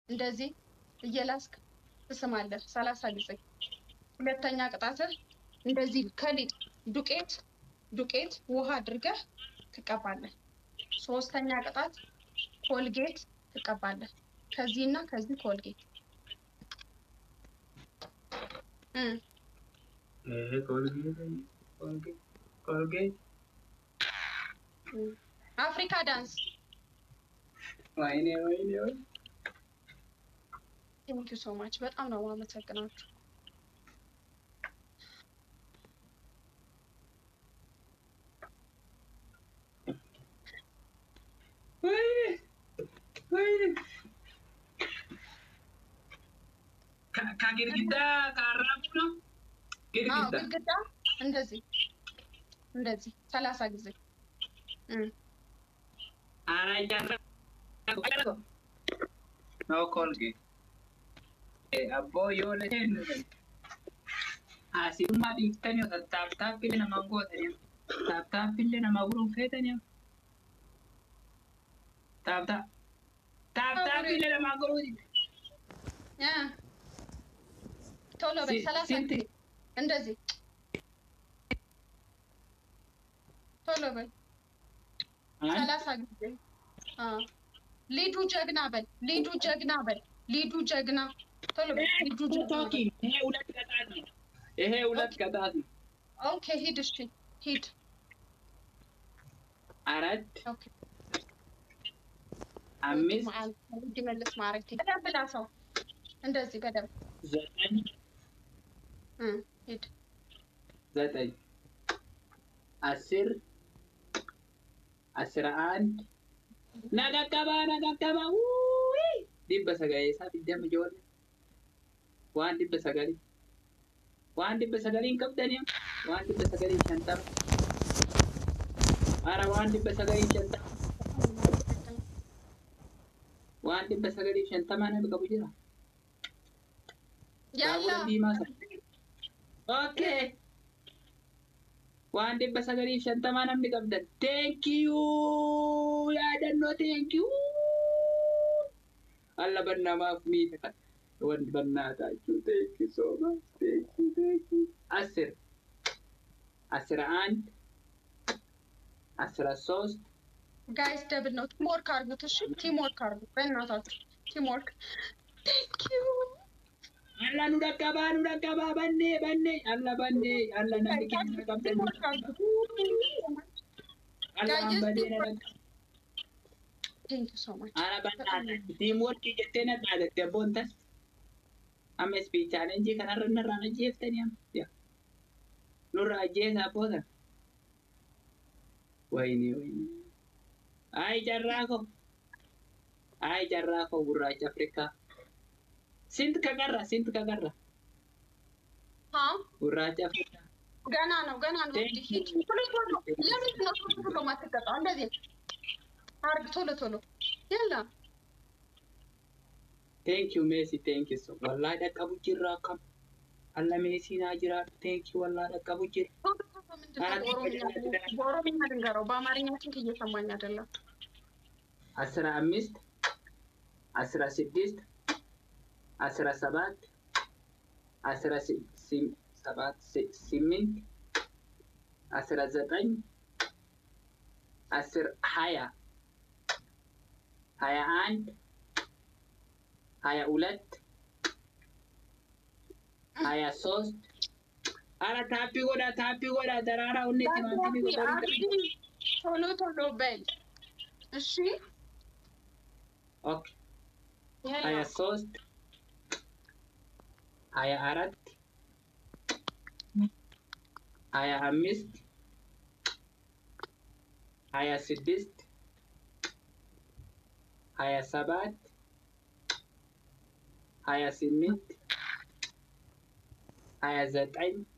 እንደዚህ እየላስክ ትስማለህ 30 ጊዜ። ሁለተኛ ቅጣትህ እንደዚህ ከሊጥ ዱቄት ውሃ አድርገህ ትቀባለህ። ሶስተኛ ቅጣት ኮልጌት ትቀባለህ። ከዚህና ከዚህ ኮልጌት ኮልጌት አፍሪካ ዳንስ ወይኔ ቴንክ ዩ ሶ ማች በጣም ነው የማመሰግናችሁ። ከግድግዳ ካራቡ ነው ግድግዳ እንደዚህ 30 ጊዜ no Colgate. Abbo yoo leen asirummaa dhiiftanii taaptaappilee nama gootanii taaptaappilee nama guruufeetanii taaptaappilee nama guruuti. ቶሎ በይ 30 ጊዜ እንደዚህ ቶሎ በይ 30 ጊዜ ሊዱ ጀግና በል ሊዱ ጀግና ቶሎ በል ሊዱ ጀግና። ይሄ ሁለት ቅጣት ነው። ኦኬ ሂድ እሺ ሂድ። አራት ኦኬ አምስት እንዲመለስ ማድረግ በደንብ ላሰው እንደዚህ በደንብ 9 ሂድ 9 10 11 nagakaba dibba sagalee isaa fiddama ijoollee waan dibba sagalii hin qabdanii waan dibba sagalii 50 ara waan dibba sagalii 50 waan dibba sagalii 50 nama qabu jira yalla okay waan dibba sagalii 50 namni qabdan thank you yaadannoo thank you alla bannamaaf miita kan wan bannaata jechuun thank you so much thank you 10 11 13 ጋይስ ደብል ነው ቲምወርክ አድርጉት እሺ ቲምወርክ አድርጉ በእናታችሁ ቲምወርክ thank you alla nu dhaqqaba banne alla namni keenya qabdan alla badena thank you so much ara bannaata teamwork jettee na dhaadatte bontas amma speech challenge kanarra narraan ajjeeftanii amma nurra ajjeesaa booda wayne ay jarraako gurraacha Afrikaa ስንት ከቀራ ጉራቻ አፍሪካ ገና ነው ሂድ ለምን ነው ቶሎ ማትቀጣው እንደዚህ አርግ ቶሎ ያላ thank you Messi thank you so wallahi dhaqqabu jirra kam alla Messi na jira thank you wallahi dhaqqabu jirra በኦሮምኛ ልንገረው በአማርኛችን እየሰማኝ አይደለም 15 16 17 18 19 10 20 21 22 23 ara taappi godha daraara unnetti maantini godha ቶሎ በል እሺ ኦኬ 23 24 25 26 27 28 29